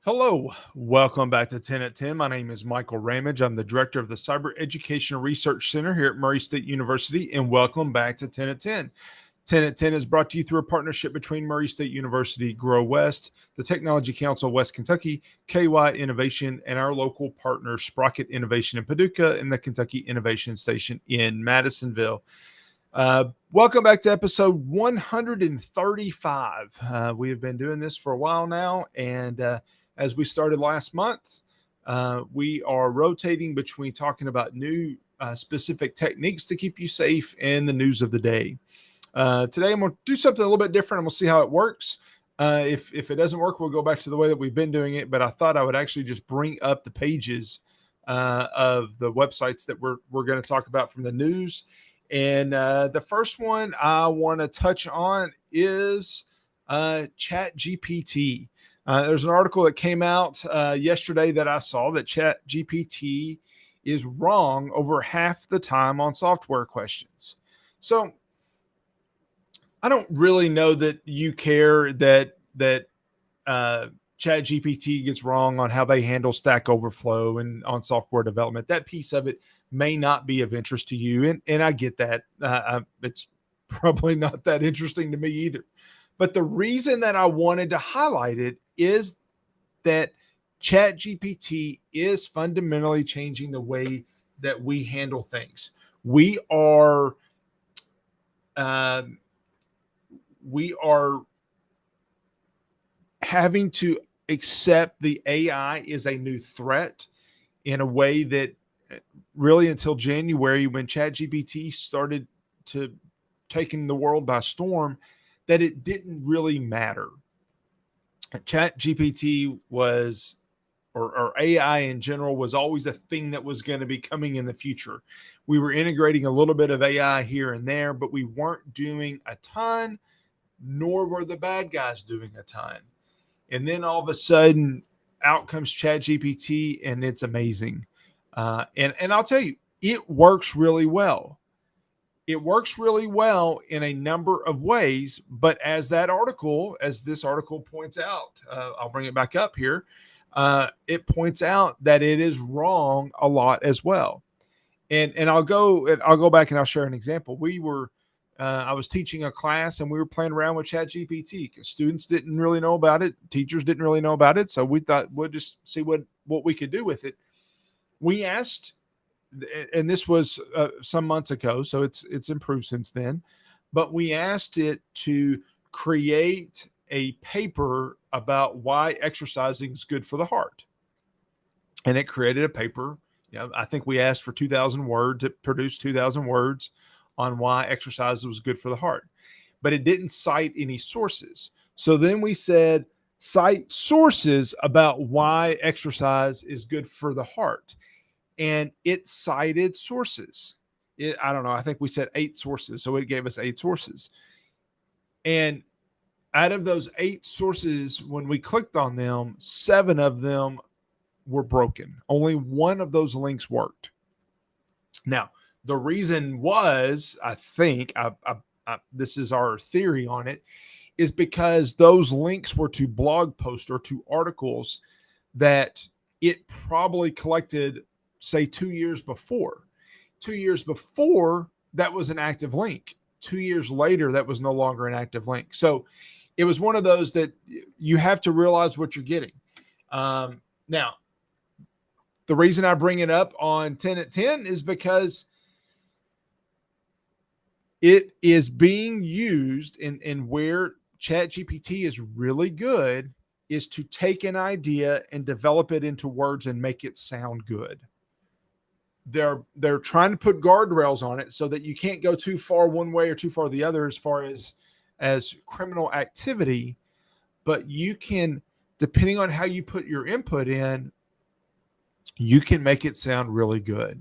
Hello, welcome back to 10 at 10. My name is Michael Ramage. I'm the director of the Cyber Education Research Center here at Murray State University, and welcome back to 10 at 10. 10 at 10 is brought to you through a partnership between Murray State University, Grow West, the Technology Council of West Kentucky, KY Innovation, and our local partner, Sprocket Innovation in Paducah, and the Kentucky Innovation Station in Madisonville. Welcome back to episode 135. We have been doing this for a while now, and as we started last month, we are rotating between talking about new specific techniques to keep you safe and the news of the day. Today, I'm going to do something a little bit different, and we'll see how it works. If it doesn't work, we'll go back to the way that we've been doing it, but I thought I would actually just bring up the pages of the websites that we're going to talk about from the news. And the first one I want to touch on is ChatGPT. There's an article that came out yesterday that I saw that ChatGPT is wrong over half the time on software questions. So I don't really know that you care that ChatGPT gets wrong on how they handle Stack Overflow and on software development. That piece of it may not be of interest to you, and I get that. It's probably not that interesting to me either. But the reason that I wanted to highlight it is that ChatGPT is fundamentally changing the way that we handle things. We are having to accept the AI is a new threat in a way that really until January, when ChatGPT started to taking the world by storm, that it didn't really matter. ChatGPT was, or AI in general, was always a thing that was going to be coming in the future. We were integrating a little bit of AI here and there, but we weren't doing a ton, nor were the bad guys doing a ton. And then all of a sudden, out comes ChatGPT, and it's amazing. And I'll tell you, it works really well. It works really well in a number of ways, but as this article points out, I'll bring it back up here. It points out that it is wrong a lot as well. And I'll go back and I'll share an example. I was teaching a class and we were playing around with ChatGPT because students didn't really know about it. Teachers didn't really know about it. So we thought we'll just see what we could do with it. We asked, and this was some months ago, so it's improved since then, but we asked it to create a paper about why exercising is good for the heart. And it created a paper. I think we asked for 2,000 words. It produced 2,000 words on why exercise was good for the heart, but it didn't cite any sources. So then we said, cite sources about why exercise is good for the heart. And it cited sources. I don't know. I think we said 8 sources. So it gave us 8 sources. And out of those 8 sources, when we clicked on them, 7 of them were broken. Only one of those links worked. Now, the reason was, I think, this is our theory on it, is because those links were to blog posts or to articles that it probably collected, say, 2 years before. 2 years before, that was an active link. 2 years later, that was no longer an active link. So it was one of those that you have to realize what you're getting. Now, the reason I bring it up on 10 at 10 is because it is being used in where ChatGPT is really good is to take an idea and develop it into words and make it sound good. They're trying to put guardrails on it so that you can't go too far one way or too far the other as far as criminal activity, but you can, depending on how you put your input in, you can make it sound really good.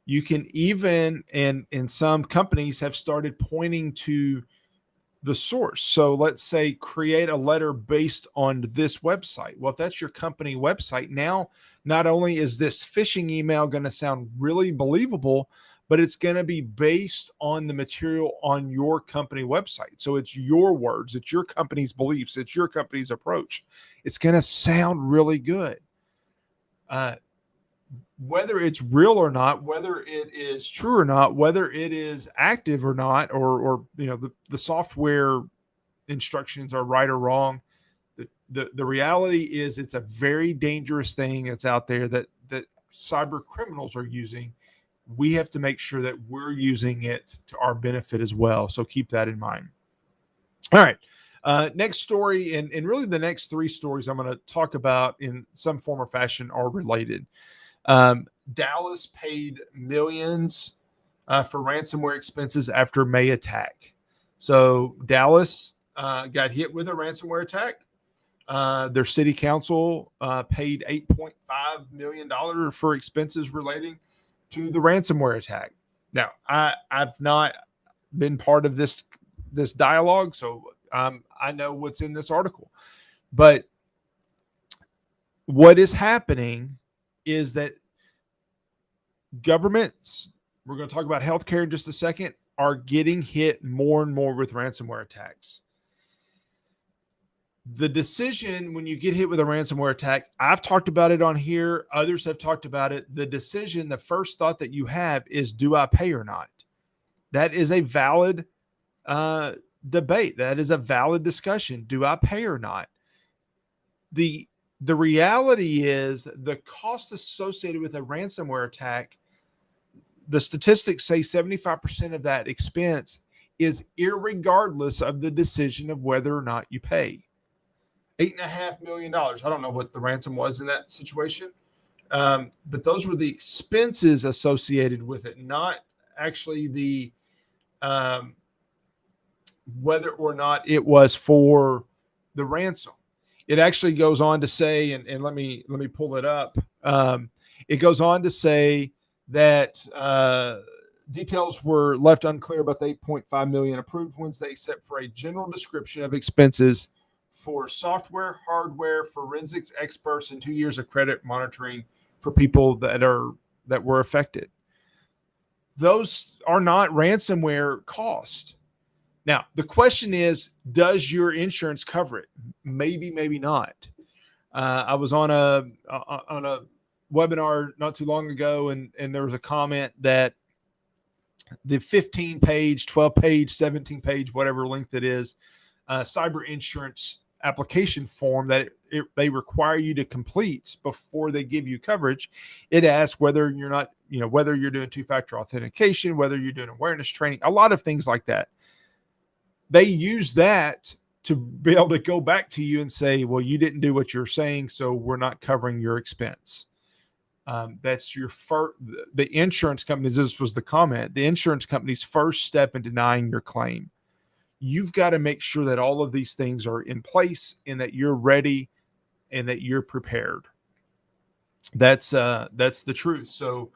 You can even, and some companies have started pointing to the source. So let's say create a letter based on this website. Well, if that's your company website, now not only is this phishing email going to sound really believable, but it's going to be based on the material on your company website. So it's your words, it's your company's beliefs, it's your company's approach. It's going to sound really good. Whether it's real or not, whether it is true or not, whether it is active or not, or the software instructions are right or wrong, the reality is it's a very dangerous thing that's out there that cyber criminals are using. We have to make sure that we're using it to our benefit as well. So keep that in mind. All right. Next story, and really the next three stories I'm going to talk about in some form or fashion are related. Dallas paid millions for ransomware expenses after May attack. So Dallas got hit with a ransomware attack. Their city council paid $8.5 million for expenses relating to the ransomware attack. Now, I've not been part of this dialogue, so I know what's in this article. But what is happening is that governments, we're going to talk about healthcare in just a second, are getting hit more and more with ransomware attacks. The decision when you get hit with a ransomware attack, I've talked about it on here. Others have talked about it. The decision, the first thought that you have is, do I pay or not? That is a valid debate. That is a valid discussion. Do I pay or not? The reality is the cost associated with a ransomware attack, the statistics say 75% of that expense is irregardless of the decision of whether or not you pay. $8.5 million. I don't know what the ransom was in that situation. But those were the expenses associated with it, not actually the whether or not it was for the ransom. It actually goes on to say, and let me pull it up. It goes on to say that details were left unclear about the $8.5 million approved Wednesday, except for a general description of expenses for software, hardware, forensics experts, and 2 years of credit monitoring for people that were affected. Those are not ransomware costs. Now, the question is, does your insurance cover it? Maybe, maybe not. I was on a webinar not too long ago, and there was a comment that the 15-page, 12-page, 17-page, whatever length it is, cyber insurance application form that they require you to complete before they give you coverage. It asks whether you're not, whether you're doing two-factor authentication, whether you're doing awareness training, a lot of things like that. They use that to be able to go back to you and say, well, you didn't do what you're saying, so we're not covering your expense. That's your first, the insurance companies, this was the comment, the insurance company's first step in denying your claim. You've got to make sure that all of these things are in place and that you're ready and that you're prepared. That's the truth. So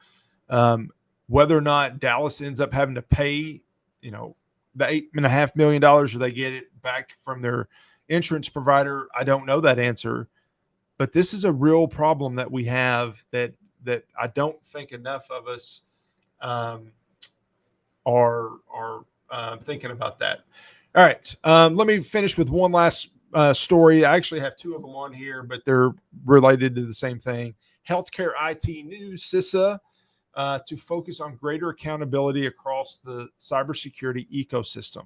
whether or not Dallas ends up having to pay, the $8.5 million, or they get it back from their insurance provider, I don't know that answer. But this is a real problem that we have that I don't think enough of us are thinking about that. All right, let me finish with one last story. I actually have two of them on here, but they're related to the same thing. Healthcare IT news, CISA, to focus on greater accountability across the cybersecurity ecosystem.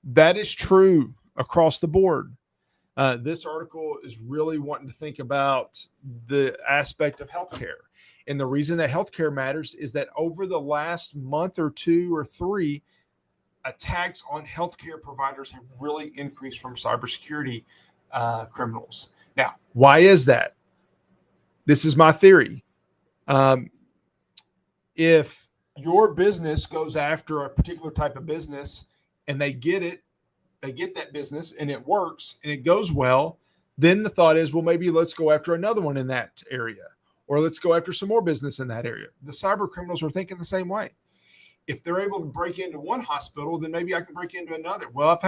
That is true across the board. This article is really wanting to think about the aspect of healthcare. And the reason that healthcare matters is that over the last month or two or three, attacks on healthcare providers have really increased from cybersecurity criminals. Now, why is that? This is my theory. If your business goes after a particular type of business and they get that business and it works and it goes well, then the thought is, well, maybe let's go after another one in that area, or let's go after some more business in that area. The cyber criminals are thinking the same way. If they're able to break into one hospital, then maybe I can break into another. Well,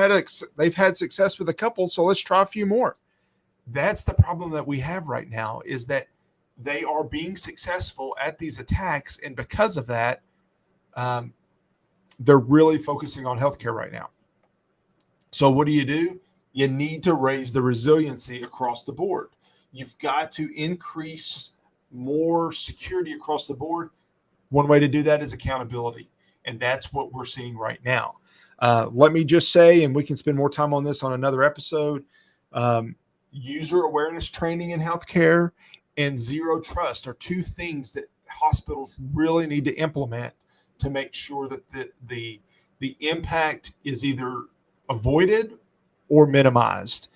they've had success with a couple, so let's try a few more. That's the problem that we have right now, is that they are being successful at these attacks. And because of that, they're really focusing on healthcare right now. So what do? You need to raise the resiliency across the board. You've got to increase more security across the board. One way to do that is accountability. And that's what we're seeing right now. Let me just say, and we can spend more time on this on another episode, user awareness training in healthcare and zero trust are two things that hospitals really need to implement to make sure that the impact is either avoided or minimized.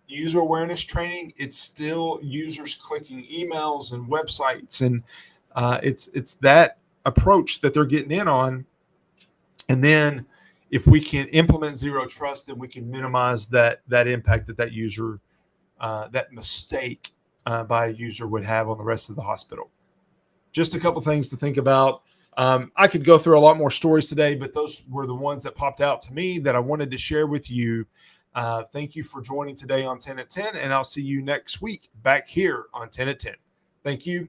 User awareness training, it's still users clicking emails and websites, and it's that approach that they're getting in on. And then if we can implement zero trust, then we can minimize that impact that user, that mistake by a user would have on the rest of the hospital. Just a couple things to think about. I could go through a lot more stories today, but those were the ones that popped out to me that I wanted to share with you. Thank you for joining today on 10 at 10, and I'll see you next week back here on 10 at 10. Thank you.